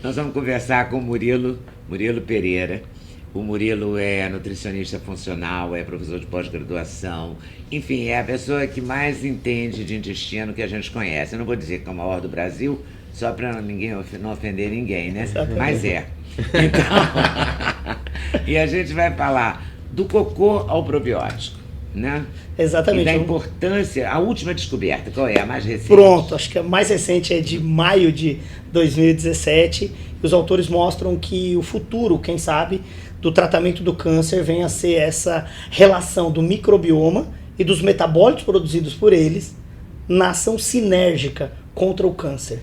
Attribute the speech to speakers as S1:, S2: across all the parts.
S1: Nós vamos conversar com o Murilo Pereira. O Murilo é nutricionista funcional, é professor de pós-graduação, enfim, é a pessoa que mais entende de intestino que a gente conhece. Eu não vou dizer que é o maior do Brasil, só para não ofender ninguém, né? Mas é. Então, e a gente vai falar do cocô ao probiótico, né?
S2: Exatamente.
S1: E da importância, a última descoberta, qual é? A mais recente?
S2: Pronto, acho que a mais recente é de maio de 2017. Os autores mostram que o futuro, quem sabe, do tratamento do câncer vem a ser essa relação do microbioma e dos metabólitos produzidos por eles na ação sinérgica contra o câncer.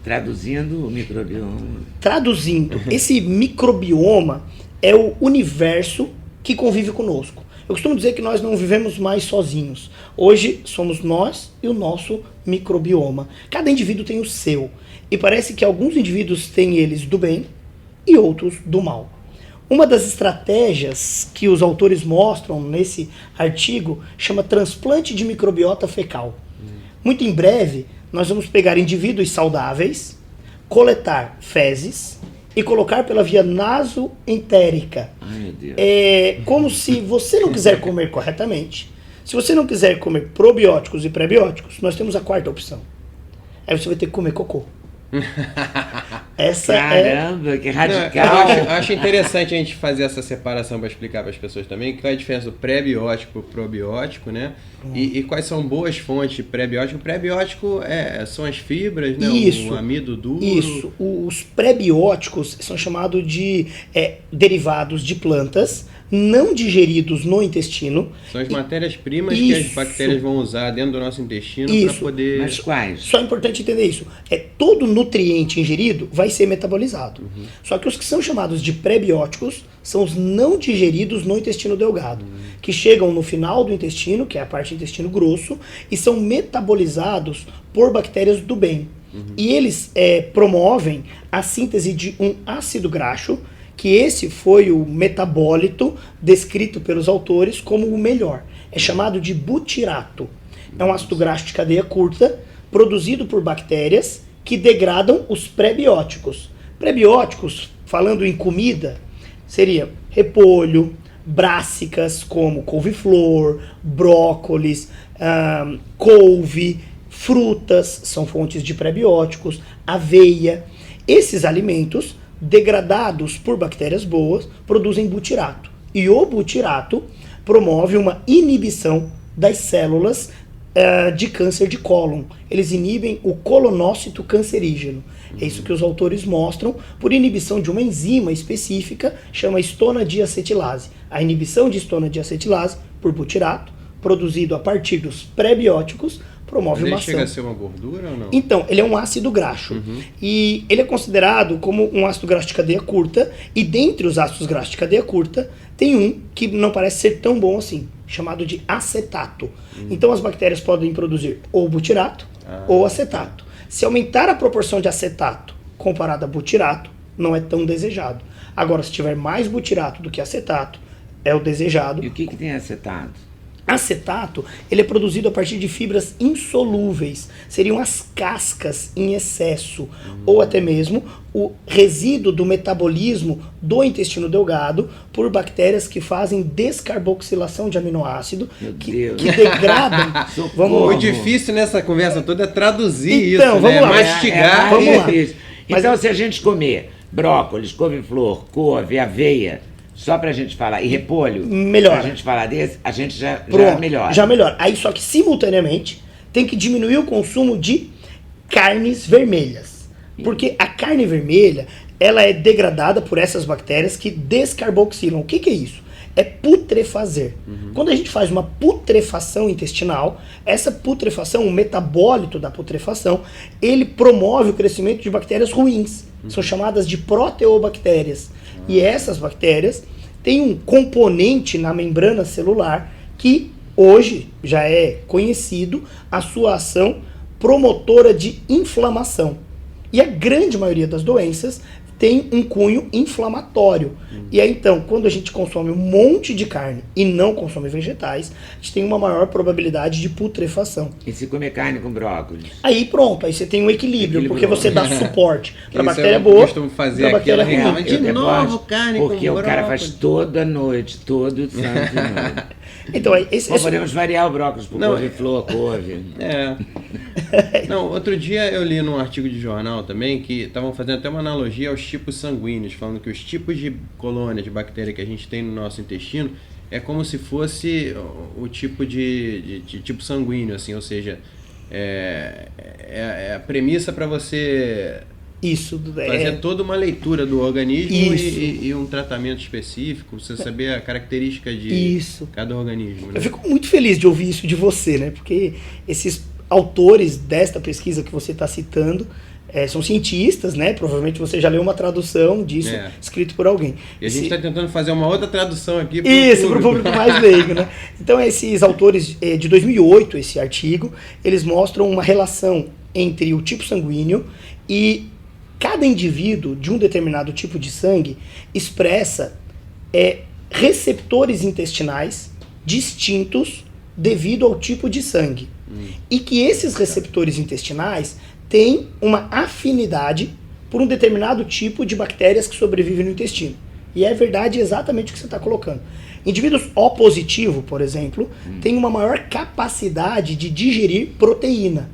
S1: Traduzindo o microbioma.
S2: Traduzindo, esse microbioma é o universo que convive conosco. Eu costumo dizer que nós não vivemos mais sozinhos. Hoje somos nós e o nosso microbioma. Cada indivíduo tem o seu. E parece que alguns indivíduos têm eles do bem e outros do mal. Uma das estratégias que os autores mostram nesse artigo chama transplante de microbiota fecal. Muito em breve, nós vamos pegar indivíduos saudáveis, coletar fezes e colocar pela via nasoentérica.
S1: Ai, meu Deus.
S2: É como se você não quiser comer corretamente, se você não quiser comer probióticos e prebióticos, nós temos a quarta opção. Aí você vai ter que comer cocô.
S1: Caramba, que radical.
S3: Não, eu acho interessante a gente fazer essa separação para explicar para as pessoas também qual é a diferença do pré-biótico e probiótico, né? E quais são boas fontes de pré-biótico. O pré-biótico são as fibras, né?
S2: Isso,
S3: o amido duro.
S2: Isso. Os pré-bióticos são chamados de derivados de plantas não digeridos no intestino.
S3: São as matérias-primas que as bactérias vão usar dentro do nosso intestino para poder...
S1: Mas quais?
S2: Só é importante entender isso. Todo nutriente ingerido vai ser metabolizado. Só que os que são chamados de pré-bióticos são os não digeridos no intestino delgado, que chegam no final do intestino, que é a parte do intestino grosso, e são metabolizados por bactérias do bem. E eles promovem a síntese de um ácido graxo, que esse foi o metabólito descrito pelos autores como o melhor. É chamado de butirato. É um ácido graxo de cadeia curta, produzido por bactérias que degradam os pré-bióticos. Pré-bióticos, falando em comida, seria repolho, brássicas como couve-flor, brócolis, couve, frutas, são fontes de pré-bióticos, aveia. Esses alimentos degradados por bactérias boas, produzem butirato. E o butirato promove uma inibição das células de câncer de cólon. Eles inibem o colonócito cancerígeno. É isso que os autores mostram por inibição de uma enzima específica, chama estonadiacetilase. A inibição de estonadiacetilase por butirato, produzido a partir dos pré-bióticos, promove uma ação.
S3: Chega a ser uma gordura ou não?
S2: Então, ele é um ácido graxo. E ele é considerado como um ácido graxo de cadeia curta. E dentre os ácidos graxos de cadeia curta, tem um que não parece ser tão bom assim, chamado de acetato. Então, as bactérias podem produzir ou butirato ou acetato. Se aumentar a proporção de acetato comparada a butirato, não é tão desejado. Agora, se tiver mais butirato do que acetato, é o desejado.
S1: E o que tem acetato?
S2: Acetato, ele é produzido a partir de fibras insolúveis, seriam as cascas em excesso, ou até mesmo o resíduo do metabolismo do intestino delgado por bactérias que fazem descarboxilação de aminoácido, que degradam.
S3: O difícil nessa conversa toda é traduzir
S2: então,
S3: isso,
S2: vamos
S3: né?
S2: lá,
S3: Mastigar.
S2: vamos lá.
S1: Então, se a gente comer brócolis, couve-flor, couve, aveia, só pra gente falar, e repolho,
S2: melhor.
S1: Pra gente falar desse, a gente já melhora.
S2: Já melhora. Aí só que simultaneamente tem que diminuir o consumo de carnes vermelhas. Porque a carne vermelha, ela é degradada por essas bactérias que descarboxilam. O que é isso? É putrefazer. Quando a gente faz uma putrefação intestinal, essa putrefação, o metabólito da putrefação, ele promove o crescimento de bactérias ruins. São chamadas de proteobactérias. E essas bactérias têm um componente na membrana celular que hoje já é conhecido a sua ação promotora de inflamação. E a grande maioria das doenças tem um cunho inflamatório. E aí então, quando a gente consome um monte de carne e não consome vegetais, a gente tem uma maior probabilidade de putrefação.
S1: E se comer carne com brócolis?
S2: Aí pronto, aí você tem um equilíbrio, porque você dá suporte para
S3: Isso
S2: bactéria
S3: eu
S2: boa,
S3: costumo fazer
S2: para
S3: aquela
S2: bactéria ruim.
S3: reclama de novo carne com
S1: porque o cara
S3: brócolis.
S1: faz toda noite, todo santo noite.
S2: Então,
S1: Bom, podemos variar o brócolis por
S3: Não,
S1: couve-flor, couve.
S3: Não, outro dia eu li num artigo de jornal também que estavam fazendo até uma analogia aos tipos sanguíneos, falando que os tipos de colônia de bactéria que a gente tem no nosso intestino é como se fosse o tipo de tipo sanguíneo, assim, ou seja, é a premissa para você
S2: Isso.
S3: fazer toda uma leitura do organismo
S2: Isso.
S3: e um tratamento específico, você saber a característica de
S2: Isso.
S3: cada organismo. Né?
S2: Eu fico muito feliz de ouvir isso de você, né? Porque esses autores desta pesquisa que você está citando são cientistas, né? Provavelmente você já leu uma tradução disso, escrito por alguém.
S3: E a gente está tentando fazer uma outra tradução aqui
S2: para o público mais leigo, né? Então, esses autores de 2008, esse artigo, eles mostram uma relação entre o tipo sanguíneo e cada indivíduo de um determinado tipo de sangue expressa receptores intestinais distintos devido ao tipo de sangue. E que esses receptores intestinais têm uma afinidade por um determinado tipo de bactérias que sobrevivem no intestino. E é verdade exatamente o que você está colocando. Indivíduos O positivo, por exemplo, têm uma maior capacidade de digerir proteína.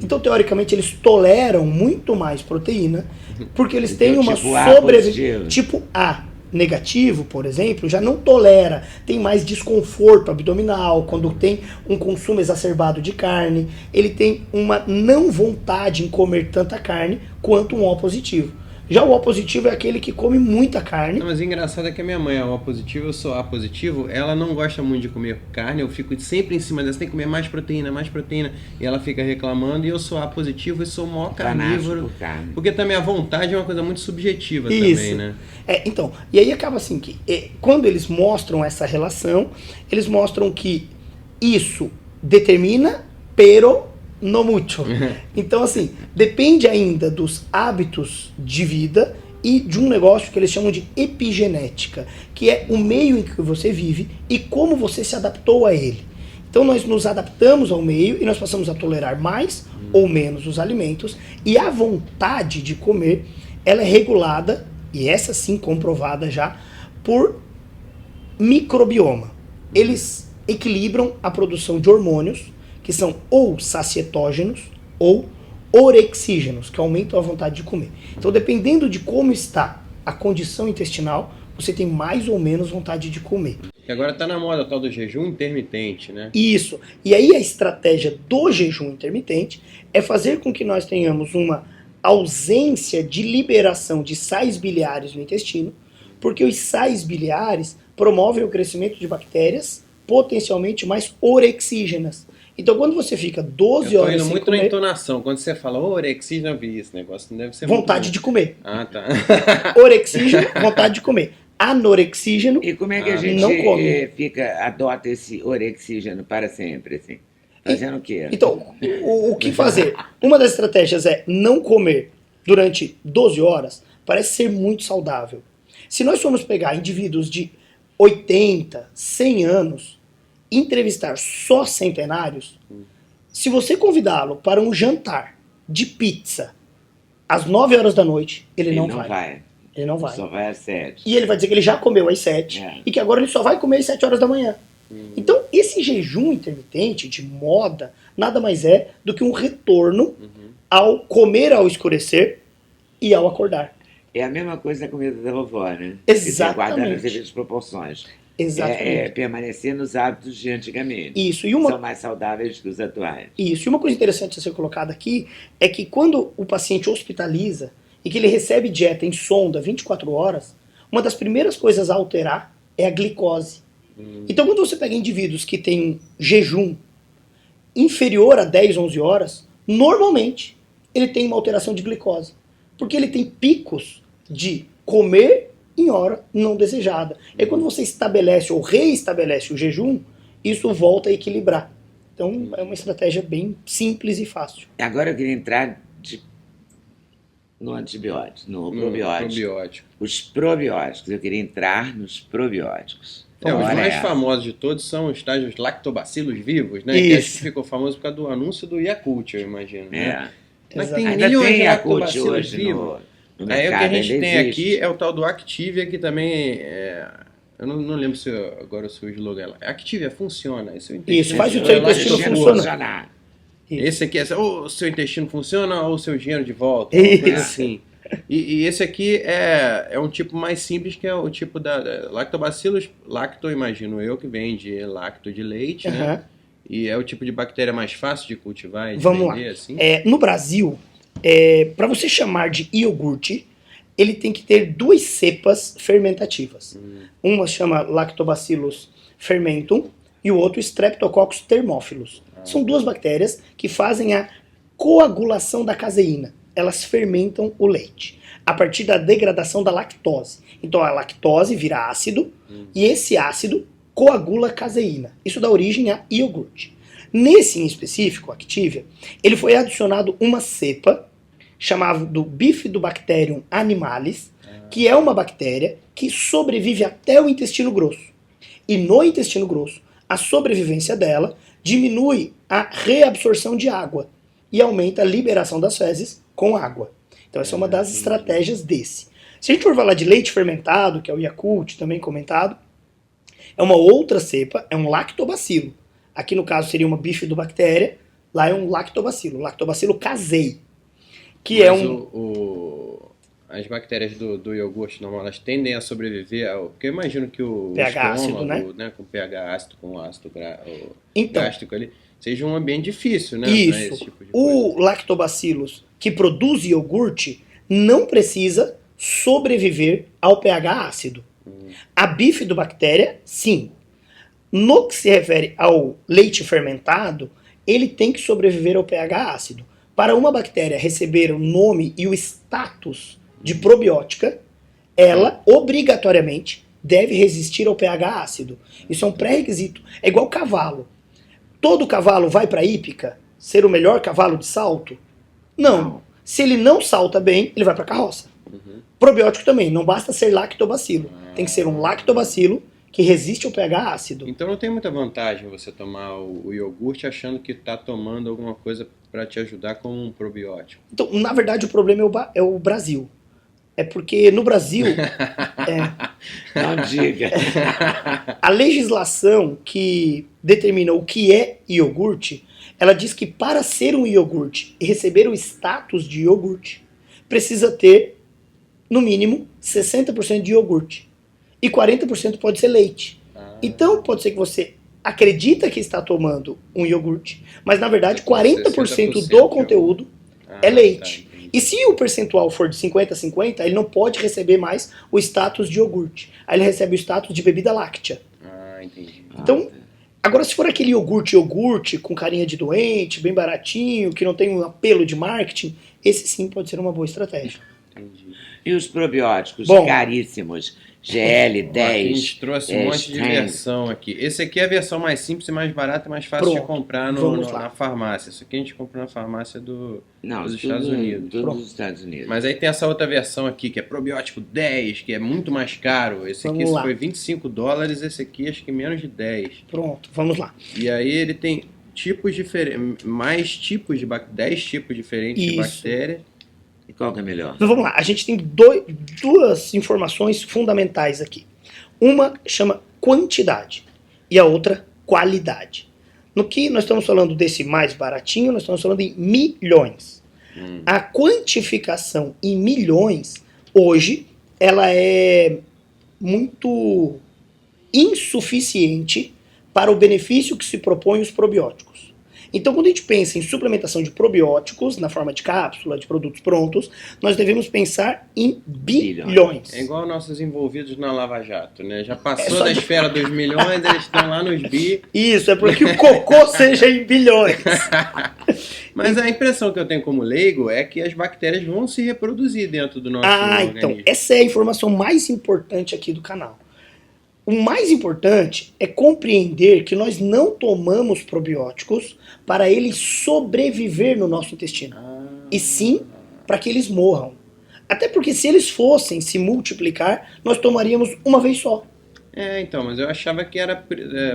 S2: Então, teoricamente, eles toleram muito mais proteína, porque eles têm uma sobrevivência. Tipo A negativo, por exemplo, já não tolera, tem mais desconforto abdominal, quando tem um consumo exacerbado de carne, ele tem uma não vontade em comer tanta carne quanto um O positivo. Já o O positivo é aquele que come muita carne.
S3: Não, mas o engraçado é que a minha mãe é O positivo, eu sou A positivo, ela não gosta muito de comer carne, eu fico sempre em cima dela, você tem que comer mais proteína, e ela fica reclamando, e eu sou A positivo e sou o maior carnívoro, porque também a vontade é uma coisa muito subjetiva também, né?
S2: Então, e aí acaba assim que quando eles mostram essa relação, eles mostram que isso determina, pero no mucho. Então, assim, depende ainda dos hábitos de vida e de um negócio que eles chamam de epigenética, que é o meio em que você vive e como você se adaptou a ele. Então, nós nos adaptamos ao meio e nós passamos a tolerar mais ou menos os alimentos, e a vontade de comer, ela é regulada, e essa sim comprovada já, por microbioma. Eles equilibram a produção de hormônios, que são ou sacietógenos ou orexígenos, que aumentam a vontade de comer. Então, dependendo de como está a condição intestinal, você tem mais ou menos vontade de comer.
S3: E agora está na moda o tal do jejum intermitente, né?
S2: Isso. E aí a estratégia do jejum intermitente é fazer com que nós tenhamos uma ausência de liberação de sais biliares no intestino, porque os sais biliares promovem o crescimento de bactérias potencialmente mais orexígenas. Então, quando você fica 12 horas sem comer... Eu tô indo
S3: muito na entonação. Quando você fala orexígeno, eu vi esse negócio. Não deve ser
S2: vontade de comer.
S3: Ah, tá.
S2: Orexígeno, vontade de comer. Anorexígeno,
S1: e como é que a gente
S2: não come.
S1: adota esse orexígeno para sempre, assim? Fazendo o quê?
S2: Então, o que fazer? Uma das estratégias é não comer durante 12 horas. Parece ser muito saudável. Se nós formos pegar indivíduos de 80, 100 anos, entrevistar só centenários, se você convidá-lo para um jantar de pizza às 9 horas da noite, ele não vai. Ele não vai.
S1: Só vai às 7.
S2: E ele vai dizer que ele já comeu às 7 e que agora ele só vai comer às 7 horas da manhã. Então, esse jejum intermitente de moda nada mais é do que um retorno ao comer ao escurecer e ao acordar.
S1: É a mesma coisa da comida da vovó, né?
S2: Exatamente.
S1: Guardar as devidas proporções.
S2: Exatamente.
S1: Permanecer nos hábitos de antigamente.
S2: Isso.
S1: São mais saudáveis que os atuais.
S2: Isso. E uma coisa interessante a ser colocada aqui é que quando o paciente hospitaliza e que ele recebe dieta em sonda 24 horas, uma das primeiras coisas a alterar é a glicose. Então, quando você pega indivíduos que têm um jejum inferior a 10, 11 horas, normalmente ele tem uma alteração de glicose. Porque ele tem picos de comer em hora não desejada. E quando você estabelece ou reestabelece o jejum, isso volta a equilibrar. Então, é uma estratégia bem simples e fácil.
S1: Agora eu queria entrar No antibiótico, no
S3: No
S1: probiótico.
S3: probiótico.
S1: Os probióticos, eu queria entrar nos probióticos.
S3: Os
S1: Ora
S3: mais
S1: essa.
S3: famosos de todos são os tais dos lactobacilos vivos, né? Que acho
S2: Isso.
S3: que ficou famoso por causa do anúncio do Yakult, eu imagino. Né?
S1: É.
S3: Mas
S2: Exato.
S3: tem
S1: Ainda
S3: milhões
S1: tem
S3: de
S1: Yakult
S3: lactobacilos
S1: hoje
S3: vivos.
S1: no
S3: Aí o que a
S1: mercado,
S3: gente
S1: ainda
S3: tem
S1: existe.
S3: aqui é o tal do Activia, que também eu não lembro se agora o seu slogan é lá. Activia funciona. Esse é o intestino.
S2: Isso, faz o
S3: É
S2: seu
S3: lá que
S2: intestino
S3: eu
S2: funcionar.
S1: funcionar.
S3: Esse aqui é ou o seu intestino funciona ou o seu dinheiro de volta. Uma coisa
S2: Isso.
S3: assim. E esse aqui é um tipo mais simples, que é o tipo da Lactobacillus lacto, imagino eu, que vem de lacto de leite, né?
S2: Aham.
S3: E é o tipo de bactéria mais fácil de cultivar e de
S2: Vamos lá.
S3: vender, assim.
S2: No Brasil, para você chamar de iogurte, ele tem que ter duas cepas fermentativas. Uma chama Lactobacillus fermentum e o outro Streptococcus thermophilus. São duas bactérias que fazem a coagulação da caseína. Elas fermentam o leite a partir da degradação da lactose. Então a lactose vira ácido e esse ácido coagula a caseína. Isso dá origem a iogurte. Nesse em específico, Activia, ele foi adicionado uma cepa chamada do Bifidobacterium animalis, que é uma bactéria que sobrevive até o intestino grosso. E no intestino grosso, a sobrevivência dela diminui a reabsorção de água e aumenta a liberação das fezes com água. Então essa é uma das estratégias desse. Se a gente for falar de leite fermentado, que é o Yakult, também comentado, é uma outra cepa, é um lactobacilo. Aqui no caso seria uma bifidobactéria, lá é um lactobacilo casei, que
S3: Mas
S2: é um...
S3: as bactérias do iogurte normal, elas tendem a sobreviver porque eu imagino que o
S2: pH
S3: estômago,
S2: ácido, né?
S3: Com pH ácido, com ácido
S2: Então,
S3: gástrico ali, seja um ambiente difícil, né? pra
S2: isso.
S3: esse tipo de coisa.
S2: O lactobacillus que produz iogurte não precisa sobreviver ao pH ácido. A bifidobactéria, sim. No que se refere ao leite fermentado, ele tem que sobreviver ao pH ácido. Para uma bactéria receber o nome e o status de probiótica, ela obrigatoriamente deve resistir ao pH ácido. Isso é um pré-requisito. É igual cavalo. Todo cavalo vai para a hípica ser o melhor cavalo de salto? Não. Se ele não salta bem, ele vai para a carroça. Probiótico também, não basta ser lactobacilo. Tem que ser um lactobacilo que resiste ao pH ácido.
S3: Então não tem muita vantagem você tomar o iogurte achando que está tomando alguma coisa para te ajudar com um probiótico.
S2: Então, na verdade, o problema é o Brasil. É porque no Brasil,
S1: Não diga.
S2: a legislação que determina o que é iogurte, ela diz que para ser um iogurte e receber o status de iogurte, precisa ter, no mínimo, 60% de iogurte. E 40% pode ser leite. Então, pode ser que você acredita que está tomando um iogurte, mas na verdade 40% do conteúdo é leite.
S3: Tá,
S2: E se o percentual for de 50-50, ele não pode receber mais o status de iogurte. Aí ele recebe o status de bebida láctea.
S3: Entendi.
S2: Então, agora se for aquele iogurte com carinha de doente, bem baratinho, que não tem um apelo de marketing, esse sim pode ser uma boa estratégia.
S3: Entendi.
S1: E os probióticos
S2: Bom.
S1: caríssimos? GL10.
S3: Aqui a gente trouxe um monte de
S1: Strand.
S3: versão aqui. Esse aqui é a versão mais simples e mais barata e mais fácil de
S2: Pronto,
S3: comprar
S2: vamos lá.
S3: na farmácia. Isso aqui a gente comprou na farmácia
S1: Não,
S3: dos
S1: tudo-
S3: Estados Unidos.
S1: Tudo
S2: Pronto.
S1: dos Estados Unidos.
S3: Mas aí tem essa outra versão aqui, que é probiótico 10, que é muito mais caro. Esse aqui
S2: Vamos lá.
S3: foi $25, esse aqui acho que menos de 10.
S2: Pronto, vamos lá.
S3: E aí ele tem tipos diferentes, mais tipos de 10 tipos diferentes de
S2: Isso.
S3: bactéria.
S1: E qual que é melhor?
S2: Então vamos lá, a gente tem duas informações fundamentais aqui. Uma chama quantidade e a outra qualidade. No que nós estamos falando desse mais baratinho, nós estamos falando em milhões. A quantificação em milhões, hoje, ela é muito insuficiente para o benefício que se propõe os probióticos. Então, quando a gente pensa em suplementação de probióticos, na forma de cápsula, de produtos prontos, nós devemos pensar em bilhões.
S3: É igual nossos envolvidos na Lava Jato, né? Já passou
S2: só
S3: da
S2: de-
S3: esfera dos milhões, eles estão lá nos bi.
S2: Isso, é porque o cocô seja em bilhões.
S3: Mas a impressão que eu tenho como leigo é que as bactérias vão se reproduzir dentro do nosso
S2: Então,
S3: organismo.
S2: essa é a informação mais importante aqui do canal. O mais importante é compreender que nós não tomamos probióticos para eles sobreviver no nosso intestino. E sim para que eles morram. Até porque se eles fossem se multiplicar, nós tomaríamos uma vez só.
S3: Então, mas eu achava que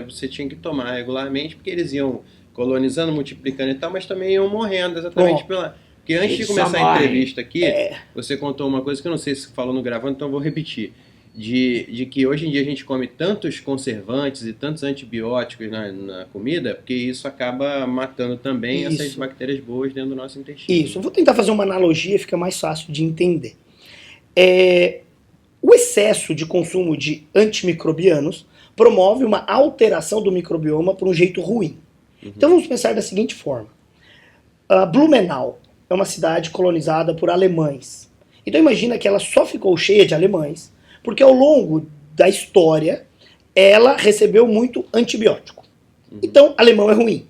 S3: você tinha que tomar regularmente, porque eles iam colonizando, multiplicando e tal, mas também iam morrendo exatamente
S2: Bom,
S3: pela... Porque antes de
S1: eles
S3: começar
S1: só
S3: a
S1: morrem.
S3: entrevista aqui, você contou uma coisa que eu não sei se falou no gravando, então eu vou repetir. De que hoje em dia a gente come tantos conservantes e tantos antibióticos na comida, porque isso acaba matando também essas
S2: Isso.
S3: bactérias boas dentro do nosso intestino.
S2: Isso, eu vou tentar fazer uma analogia, fica mais fácil de entender. O excesso de consumo de antimicrobianos promove uma alteração do microbioma para um jeito ruim. Então vamos pensar da seguinte forma. Blumenau é uma cidade colonizada por alemães. Então imagina que ela só ficou cheia de alemães porque ao longo da história ela recebeu muito antibiótico. Então alemão é ruim.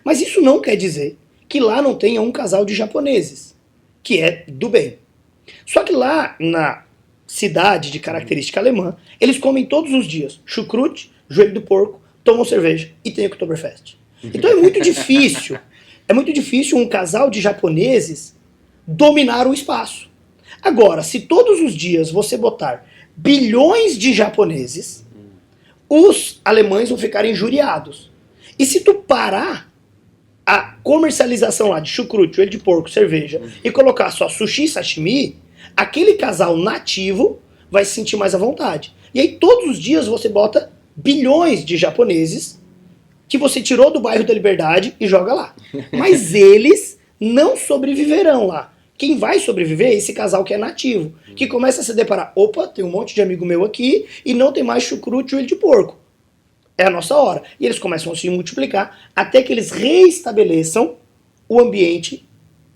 S2: Mas isso não quer dizer que lá não tenha um casal de japoneses, que é do bem. Só que lá na cidade de característica alemã, eles comem todos os dias chucrute, joelho do porco, tomam cerveja e tem Oktoberfest. Então é muito difícil um casal de japoneses dominar o espaço. Agora, se todos os dias você botar bilhões de japoneses, os alemães vão ficar injuriados. E se tu parar a comercialização lá de chucrute, joelho de porco, cerveja, e colocar só sushi e sashimi, aquele casal nativo vai se sentir mais à vontade. E aí todos os dias você bota bilhões de japoneses que você tirou do bairro da Liberdade e joga lá. Mas eles não sobreviverão lá. Quem vai sobreviver é esse casal que é nativo, que começa a se deparar, opa, tem um monte de amigo meu aqui e não tem mais chucrute e joelho de porco. É a nossa hora. E eles começam a se multiplicar até que eles reestabeleçam o ambiente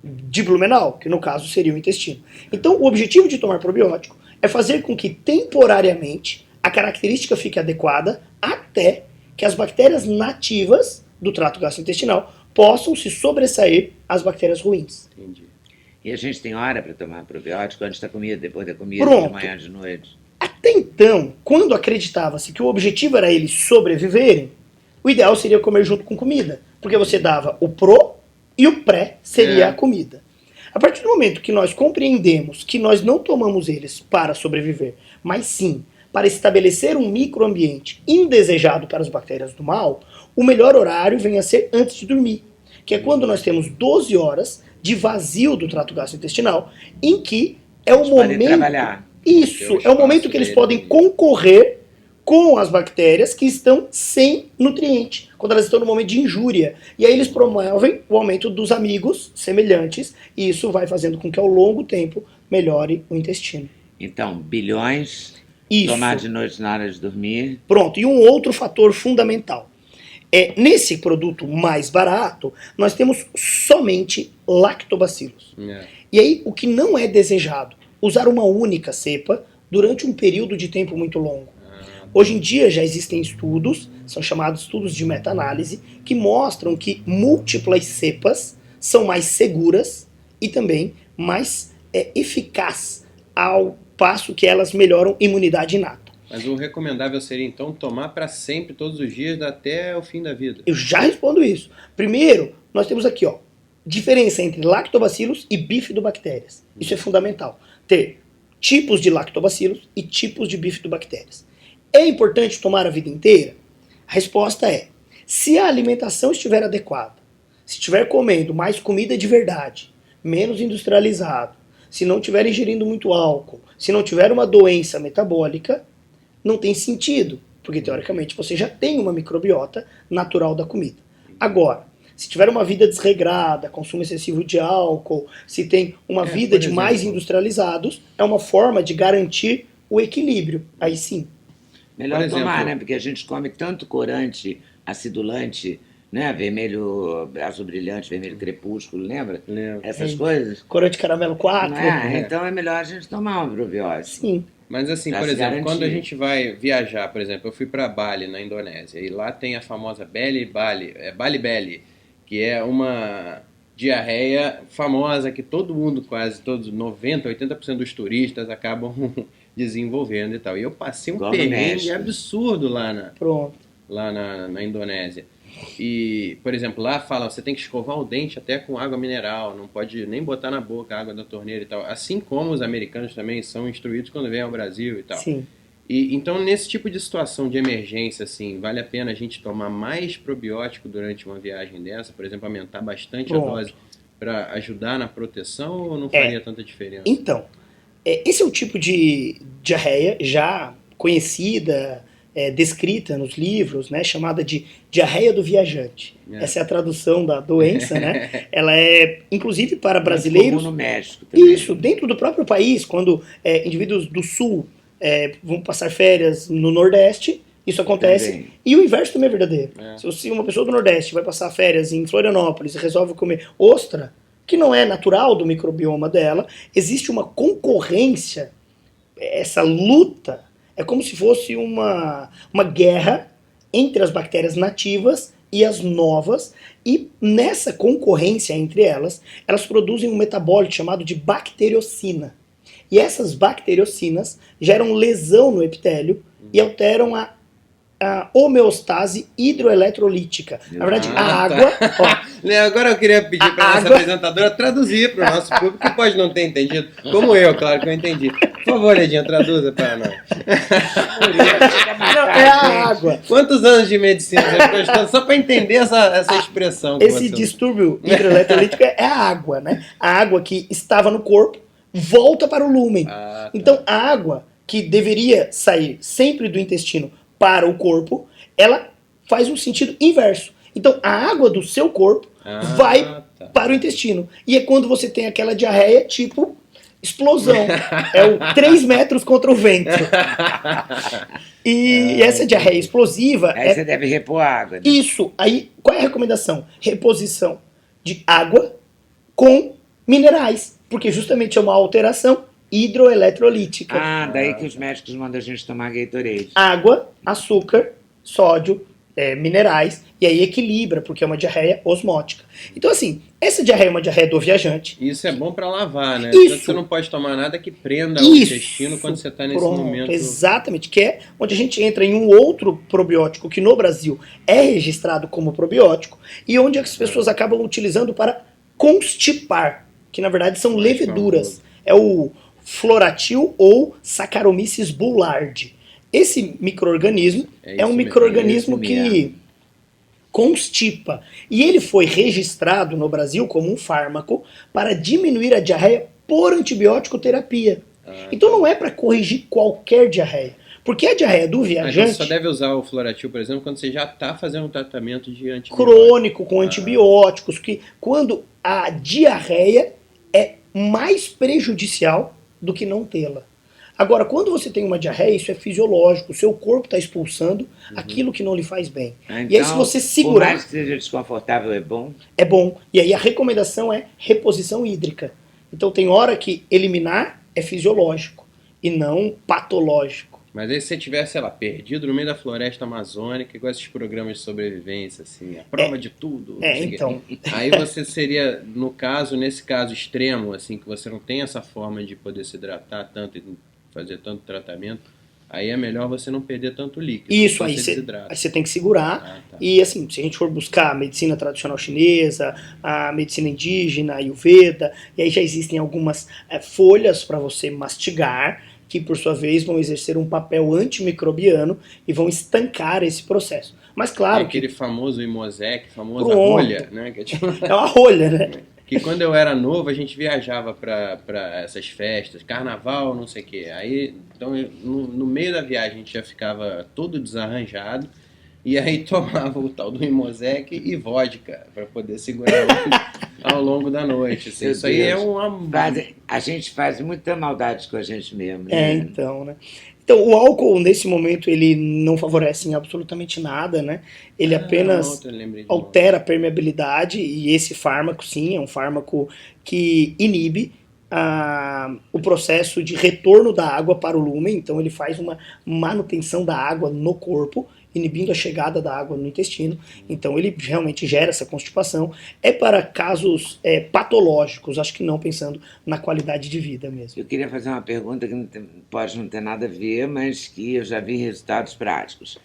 S2: de Blumenau, que no caso seria o intestino. Então, o objetivo de tomar probiótico é fazer com que temporariamente a característica fique adequada até que as bactérias nativas do trato gastrointestinal possam se sobressair às bactérias ruins.
S3: Entendi.
S1: E a gente tem hora para tomar probiótico antes da comida, depois da comida,
S2: Pronto.
S1: de manhã, de noite?
S2: Até então, quando acreditava-se que o objetivo era eles sobreviverem, o ideal seria comer junto com comida, porque você dava o pro e o pré seria a comida. A partir do momento que nós compreendemos que nós não tomamos eles para sobreviver, mas sim para estabelecer um microambiente indesejado para as bactérias do mal, o melhor horário vem a ser antes de dormir, que é quando nós temos 12 horas de vazio do trato gastrointestinal, em que é o momento...
S1: trabalhar.
S2: Isso, é o momento que eles podem concorrer com as bactérias que estão sem nutriente, quando elas estão no momento de injúria. E aí eles promovem o aumento dos amigos semelhantes, e isso vai fazendo com que ao longo tempo melhore o intestino.
S1: Então, bilhões,
S2: Isso.
S1: tomar de noite na hora de dormir.
S2: Pronto, e um outro fator fundamental. Nesse produto mais barato, nós temos somente lactobacilos. E aí, o que não é desejado? Usar uma única cepa durante um período de tempo muito longo. Hoje em dia já existem estudos, são chamados estudos de meta-análise, que mostram que múltiplas cepas são mais seguras e também mais eficazes, ao passo que elas melhoram imunidade inata.
S3: Mas o recomendável seria, então, tomar para sempre, todos os dias, até o fim da vida.
S2: Eu já respondo isso. Primeiro, nós temos aqui, diferença entre lactobacilos e bifidobactérias. Isso é fundamental. Ter tipos de lactobacilos e tipos de bifidobactérias. É importante tomar a vida inteira? A resposta é, se a alimentação estiver adequada, se estiver comendo mais comida de verdade, menos industrializado, se não estiver ingerindo muito álcool, se não tiver uma doença metabólica, não tem sentido, porque teoricamente você já tem uma microbiota natural da comida. Agora, se tiver uma vida desregrada, consumo excessivo de álcool, se tem uma vida de mais industrializados, é uma forma de garantir o equilíbrio. Aí sim.
S1: Melhor tomar, né? Porque a gente come tanto corante, acidulante, né? Vermelho, azul brilhante, vermelho crepúsculo, lembra?
S3: Lembro.
S1: Essas coisas.
S2: Corante caramelo 4.
S1: Então é melhor a gente tomar um probiótico.
S2: Sim.
S3: Mas assim, por exemplo, quando a gente vai viajar, por exemplo, eu fui para Bali, na Indonésia, e lá tem a famosa Bali Belly, que é uma diarreia famosa que todo mundo, quase todos, 90%, 80% dos turistas acabam desenvolvendo e tal. E eu passei um perrengue absurdo lá na Indonésia. E, por exemplo, lá fala, você tem que escovar o dente até com água mineral, não pode nem botar na boca a água da torneira e tal. Assim como os americanos também são instruídos quando vêm ao Brasil e tal.
S2: Sim.
S3: E, então, nesse tipo de situação de emergência, assim, vale a pena a gente tomar mais probiótico durante uma viagem dessa? Por exemplo, aumentar bastante a
S2: Pronto.
S3: dose para ajudar na proteção ou não faria tanta diferença?
S2: Então, esse é o tipo de diarreia já conhecida, descrita nos livros, né, chamada de diarreia do viajante. Essa é a tradução da doença, né? Ela é, inclusive, para brasileiros...
S1: Como no México também.
S2: Isso, dentro do próprio país, quando indivíduos do Sul vão passar férias no Nordeste, isso acontece.
S1: Também.
S2: E o inverso também é verdadeiro. Se uma pessoa do Nordeste vai passar férias em Florianópolis e resolve comer ostra, que não é natural do microbioma dela, existe uma concorrência, essa luta, é como se fosse uma guerra entre as bactérias nativas e as novas, e nessa concorrência entre elas, elas produzem um metabólito chamado de bacteriocina. E essas bacteriocinas geram lesão no epitélio e alteram a homeostase hidroeletrolítica. Na verdade, a água... Ó,
S3: agora eu queria pedir para nossa apresentadora traduzir para o nosso público, que pode não ter entendido, como eu, claro que eu entendi. Por favor, Edinha, traduza para nós.
S2: não, é a água.
S3: Quantos anos de medicina você ficou estudando só para entender essa expressão?
S2: Esse distúrbio hidroeletrolítico é a água, né? A água que estava no corpo volta para o lúmen.
S3: Tá.
S2: Então, a água que deveria sair sempre do intestino para o corpo, ela faz um sentido inverso. Então, a água do seu corpo vai para o intestino. E é quando você tem aquela diarreia tipo explosão. É o 3 metros contra o vento. E essa diarreia explosiva...
S1: Aí você deve repor água. Né?
S2: Isso. Aí, qual é a recomendação? Reposição de água com minerais. Porque justamente é uma alteração hidroeletrolítica.
S1: Daí que os médicos mandam a gente tomar Gatorade.
S2: Água, açúcar, sódio, minerais, e aí equilibra, porque é uma diarreia osmótica. Então, assim, essa diarreia é uma diarreia do viajante.
S3: Isso é bom para lavar, né?
S2: Isso.
S3: Você não pode tomar nada que prenda o intestino quando você está nesse momento.
S2: Exatamente, que é onde a gente entra em um outro probiótico que no Brasil é registrado como probiótico e onde as pessoas acabam utilizando para constipar, que na verdade são leveduras. É o Floratil ou Saccharomyces boulardii. Esse micro-organismo é um micro-organismo que constipa. E ele foi registrado no Brasil como um fármaco para diminuir a diarreia por antibiótico terapia. Então não é para corrigir qualquer diarreia. Porque a diarreia do viajante...
S3: Você só deve usar o Floratil, por exemplo, quando você já está fazendo um tratamento de antibiótico.
S2: Crônico, com antibióticos, que quando a diarreia é mais prejudicial do que não tê-la. Agora, quando você tem uma diarreia, isso é fisiológico. O seu corpo está expulsando aquilo que não lhe faz bem.
S1: Então,
S2: e aí, se você segurar...
S1: Por mais que seja desconfortável, é bom?
S2: É bom. E aí a recomendação é reposição hídrica. Então tem hora que eliminar é fisiológico e não patológico.
S3: Mas aí se você tiver, sei lá, perdido no meio da floresta amazônica, igual esses programas de sobrevivência, assim, a prova de tudo.
S2: Então.
S3: Aí você seria, nesse caso extremo, assim, que você não tem essa forma de poder se hidratar tanto e fazer tanto tratamento, aí é melhor você não perder tanto líquido.
S2: Isso, aí você tem que segurar. E assim, se a gente for buscar a medicina tradicional chinesa, a medicina indígena, a Ayurveda, e aí já existem algumas folhas para você mastigar, que por sua vez vão exercer um papel antimicrobiano e vão estancar esse processo. Mas claro
S3: aquele famoso Imosec, famosa
S2: Pronto.
S3: rolha, né? Que
S2: é uma rolha, né?
S3: Que quando eu era novo, a gente viajava para essas festas, carnaval, não sei o quê. Aí, então, no meio da viagem, a gente já ficava todo desarranjado. E aí tomava o tal do Imosec e vodka para poder segurar ao longo da noite. Assim. Isso aí é
S1: A gente faz muita maldade com a gente mesmo. Né?
S2: Então, né? Então, o álcool, nesse momento, ele não favorece em absolutamente nada, né? Ele apenas altera a permeabilidade, e esse fármaco, sim, é um fármaco que inibe o processo de retorno da água para o lúmen, então ele faz uma manutenção da água no corpo, inibindo a chegada da água no intestino, então ele realmente gera essa constipação. É para casos patológicos, acho que não pensando na qualidade de vida mesmo.
S1: Eu queria fazer uma pergunta que pode não ter nada a ver, mas que eu já vi resultados práticos.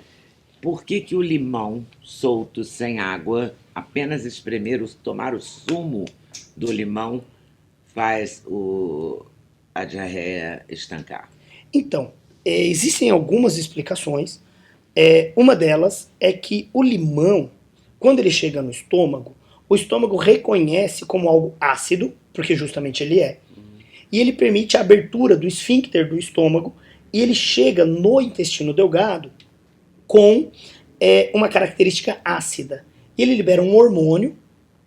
S1: por que que o limão solto sem água, apenas espremer, tomar o sumo do limão faz a diarreia estancar?
S2: Então, existem algumas explicações. Uma delas é que o limão, quando ele chega no estômago, o estômago reconhece como algo ácido, porque justamente ele é, e ele permite a abertura do esfíncter do estômago, e ele chega no intestino delgado com uma característica ácida. E ele libera um hormônio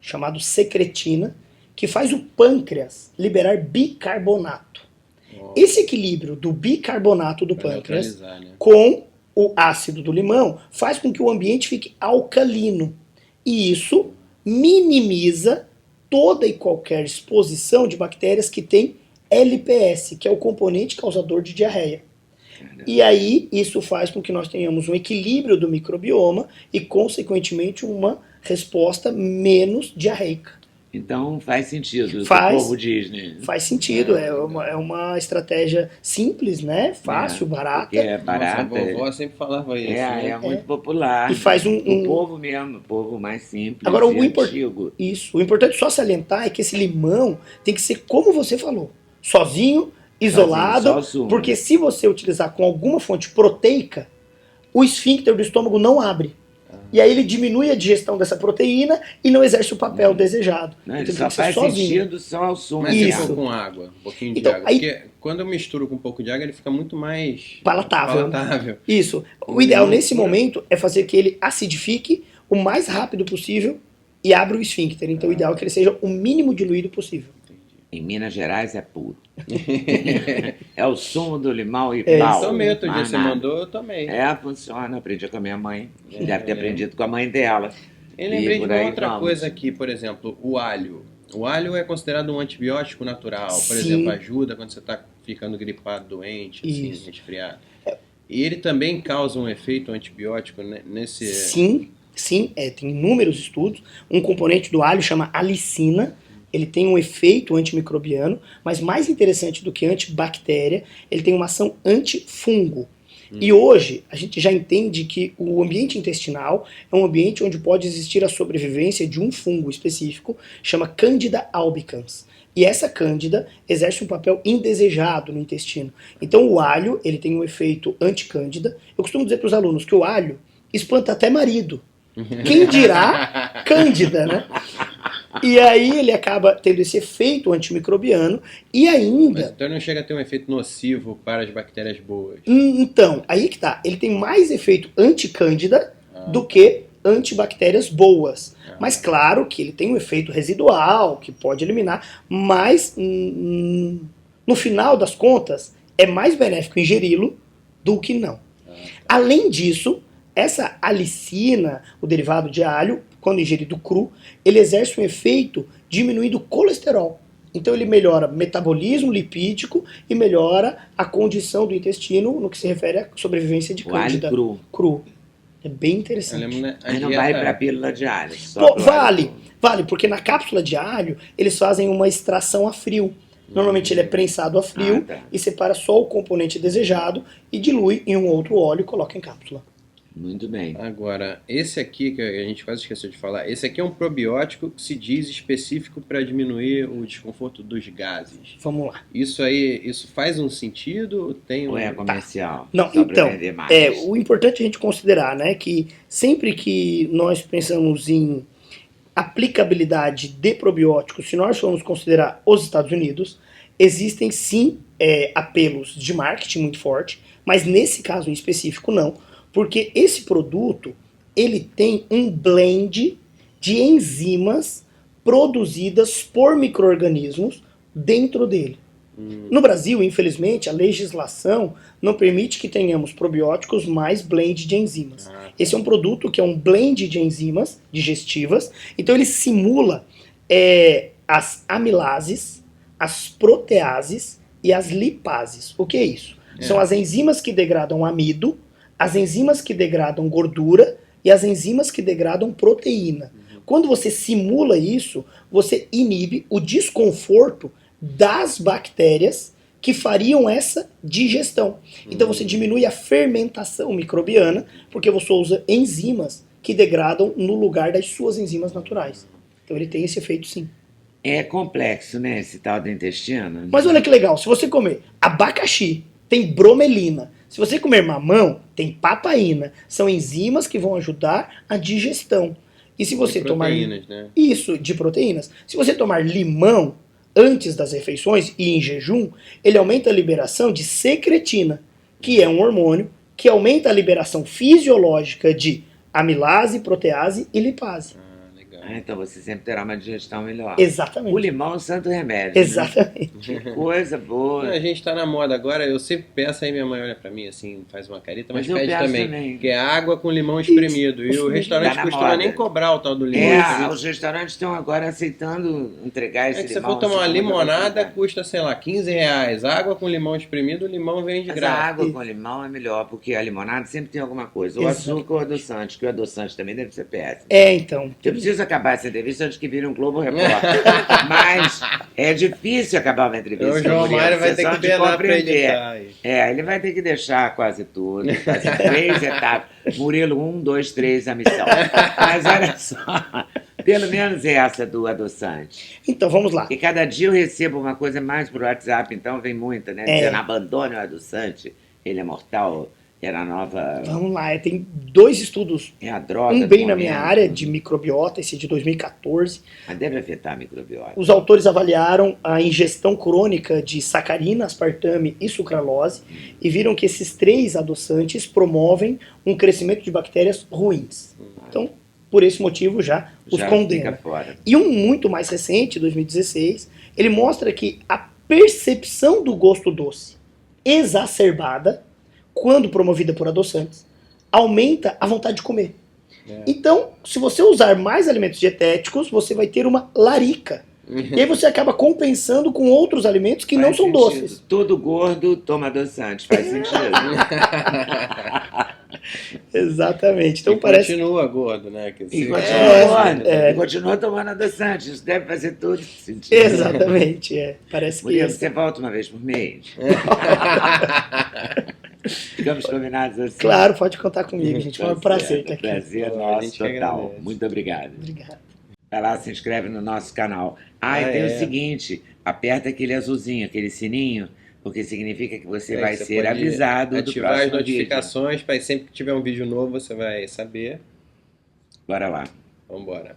S2: chamado secretina, que faz o pâncreas liberar bicarbonato. Esse equilíbrio do bicarbonato do pâncreas
S3: Né?
S2: com o ácido do limão faz com que o ambiente fique alcalino. E isso minimiza toda e qualquer exposição de bactérias que tem LPS, que é o componente causador de diarreia. E aí isso faz com que nós tenhamos um equilíbrio do microbioma e, consequentemente, uma resposta menos diarreica.
S1: Então faz sentido o que
S2: Faz.
S1: o povo diz, né?
S2: Faz sentido, é uma estratégia simples, né? Fácil, barata.
S1: Porque é barata.
S3: Nossa, a vovó sempre falava isso. né?
S1: É muito popular.
S2: E faz
S1: O povo mesmo, o povo mais simples.
S2: Agora,
S1: e antigo.
S2: o importante só salientar é que esse limão tem que ser como você falou, sozinho, isolado,
S1: só o sumo.
S2: porque se você utilizar com alguma fonte proteica, o esfíncter do estômago não abre. E aí ele diminui a digestão dessa proteína e não exerce o papel desejado.
S1: Não, ele
S2: Então
S1: só
S2: tem que ser
S1: faz
S2: sozinho.
S1: sentido só o sumo.
S3: Mas
S2: Isso.
S3: se for com água, um pouquinho de
S2: Então,
S3: água.
S2: aí-
S3: Porque quando eu misturo com um pouco de água, ele fica muito mais
S2: Palatável.
S3: palatável.
S2: Isso. O ideal
S3: Não,
S2: nesse
S3: não.
S2: momento é fazer que ele acidifique o mais rápido possível e abra o esfíncter. Então o ideal é que ele seja o mínimo diluído possível.
S1: Em Minas Gerais é puro. É o sumo do limão e
S2: É,
S1: pau.
S3: Eu tomei outro dia,
S1: mais
S3: você
S1: nada.
S3: mandou, eu tomei.
S1: Funciona. Aprendi com a minha mãe. Deve ter aprendido com a mãe dela.
S3: Eu lembrei
S1: E
S3: de
S1: por
S3: uma
S1: aí
S3: outra
S1: vamos.
S3: coisa aqui, por exemplo, o alho. O alho é considerado um antibiótico natural. Por
S2: Sim.
S3: exemplo, ajuda quando você está ficando gripado, doente, assim,
S2: Isso.
S3: resfriado. E ele também causa um efeito antibiótico nesse...
S2: Sim, tem inúmeros estudos. Um componente do alho chama alicina. Ele tem um efeito antimicrobiano, mas mais interessante do que antibactéria, ele tem uma ação antifungo. E hoje a gente já entende que o ambiente intestinal é um ambiente onde pode existir a sobrevivência de um fungo específico, chama Candida albicans. E essa cândida exerce um papel indesejado no intestino. Então o alho, ele tem um efeito anticândida. Eu costumo dizer para os alunos que o alho espanta até marido. Quem dirá cândida, né? E aí ele acaba tendo esse efeito antimicrobiano e
S3: Mas
S2: ainda...
S3: então não chega a ter um efeito nocivo para as bactérias boas.
S2: Então, aí que tá. Ele tem mais efeito anticândida do que antibactérias boas. Mas claro que ele tem um efeito residual, que pode eliminar, mas no final das contas é mais benéfico ingeri-lo do que não. Além disso, essa alicina, o derivado de alho, quando ingerido cru, ele exerce um efeito diminuindo o colesterol. Então ele melhora o metabolismo lipídico e melhora a condição do intestino no que se refere à sobrevivência de
S1: O alho
S2: cândida.
S1: cru.
S2: Cru. É bem
S3: Eu
S2: interessante.
S3: lembro, né, a
S1: Aí não
S3: dieta-
S1: vai pra pílula de alho. Só
S2: Pô,
S1: pro
S2: vale,
S1: alho cru.
S2: vale, porque na cápsula de alho eles fazem uma extração a frio. Normalmente ele é prensado a frio
S1: tá.
S2: e separa só o componente desejado e dilui em um outro óleo e coloca em cápsula.
S1: Muito bem.
S3: Agora, esse aqui, que a gente quase esqueceu de falar, esse aqui é um probiótico que se diz específico para diminuir o desconforto dos gases.
S2: Vamos lá.
S3: Isso aí, isso faz um sentido? Tem um...
S1: Ou é comercial?
S2: Não,
S1: Só pra
S2: então,
S1: vender mais.
S2: o importante é a gente considerar, né, que sempre que nós pensamos em aplicabilidade de probióticos, se nós formos considerar os Estados Unidos, existem sim apelos de marketing muito forte, mas nesse caso em específico não, porque esse produto ele tem um blend de enzimas produzidas por micro-organismos dentro dele. No Brasil, infelizmente, a legislação não permite que tenhamos probióticos mais blend de enzimas. Esse é um produto que é um blend de enzimas digestivas, então ele simula as amilases, as proteases e as lipases. O que é isso? São as enzimas que degradam amido, as enzimas que degradam gordura e as enzimas que degradam proteína. Quando você simula isso, você inibe o desconforto das bactérias que fariam essa digestão. Então você diminui a fermentação microbiana, porque você usa enzimas que degradam no lugar das suas enzimas naturais. Então ele tem esse efeito sim.
S1: É complexo, né, esse tal do intestino.
S2: Mas olha que legal, se você comer abacaxi, tem bromelina. Se você comer mamão, tem papaína. São enzimas que vão ajudar a digestão. E se você tomar
S3: né?
S2: isso de proteínas, se você tomar limão antes das refeições e em jejum, ele aumenta a liberação de secretina, que é um hormônio que aumenta a liberação fisiológica de amilase, protease e lipase.
S3: Legal.
S1: Então você sempre terá uma digestão melhor.
S2: Exatamente.
S1: O limão é um santo remédio.
S2: Exatamente.
S1: Né? Que coisa boa.
S3: A gente tá na moda agora, eu sempre peço, aí minha mãe olha pra mim assim, faz uma careta, mas
S1: eu
S3: pede
S1: peço
S3: também, que é água com limão espremido. E o restaurante
S1: Tá na
S3: costuma
S1: moda.
S3: nem cobrar o tal do limão espremido.
S1: Os restaurantes estão agora aceitando entregar esse
S3: É que se
S1: limão.
S3: for tomar uma
S1: assim, com muita
S3: limonada,
S1: facilidade.
S3: custa, sei lá, R$ 15. Água com limão espremido, o limão vem de
S1: Mas a
S3: graça.
S1: água com limão é melhor, porque a limonada sempre tem alguma coisa. Ou
S2: Exato.
S1: açúcar ou adoçante, que o adoçante também deve ser péssimo.
S2: Então.
S1: Eu preciso acabar essa entrevista antes que vire um Globo Repórter. Mas é difícil acabar uma entrevista.
S3: O João
S1: Murilo,
S3: Mário vai
S1: você
S3: ter
S1: só
S3: que
S1: de
S3: penar pra
S1: compreender.
S3: editar aí.
S1: Ele vai ter que deixar quase tudo, fazer 3 etapas. Murilo, 1, 2, 3, a missão. Mas olha só, pelo menos essa do adoçante.
S2: Então, vamos lá.
S1: E cada dia eu recebo uma coisa mais por WhatsApp, então vem muita, né? Dizendo, abandone o adoçante, ele é mortal, era a nova...
S2: Vamos lá. Tem 2 estudos.
S1: É a droga
S2: Um
S1: do
S2: bem na
S1: momento.
S2: minha área de microbiota, esse de 2014.
S1: Mas deve afetar a microbiota.
S2: Os autores avaliaram a ingestão crônica de sacarina, aspartame e sucralose e viram que esses 3 adoçantes promovem um crescimento de bactérias ruins. Então, por esse motivo, já os
S1: Já
S2: condena.
S1: fica fora.
S2: E um muito mais recente, 2016, ele mostra que a percepção do gosto doce exacerbada, quando promovida por adoçantes, aumenta a vontade de comer. Então, se você usar mais alimentos dietéticos, você vai ter uma larica. E aí você acaba compensando com outros alimentos que não
S1: Faz
S2: são
S1: sentido.
S2: doces.
S1: Todo gordo toma adoçante, faz sentido.
S2: Exatamente. Então
S3: E
S2: parece.
S3: continua gordo, né? Que
S1: E
S3: se-
S1: continua gordo, e continua tomando adoçante. Isso deve fazer todo sentido.
S2: Exatamente, Parece que.
S1: Murilo, você volta uma vez por mês? Ficamos combinados assim?
S2: Claro, pode contar comigo, gente. Foi um
S1: Tá
S2: prazer
S1: certo.
S2: estar aqui.
S1: Prazer
S3: A
S1: nosso
S3: gente que
S1: total.
S3: agradece.
S1: Muito obrigado.
S2: Obrigado.
S1: Vai lá, se inscreve no nosso canal. E tem o seguinte, aperta aquele azulzinho, aquele sininho, porque significa que você vai
S3: Você
S1: ser
S3: pode
S1: avisado do
S3: ativar as
S1: próximo vídeo.
S3: notificações para sempre que tiver um vídeo novo você vai saber.
S1: Bora lá.
S3: Vambora.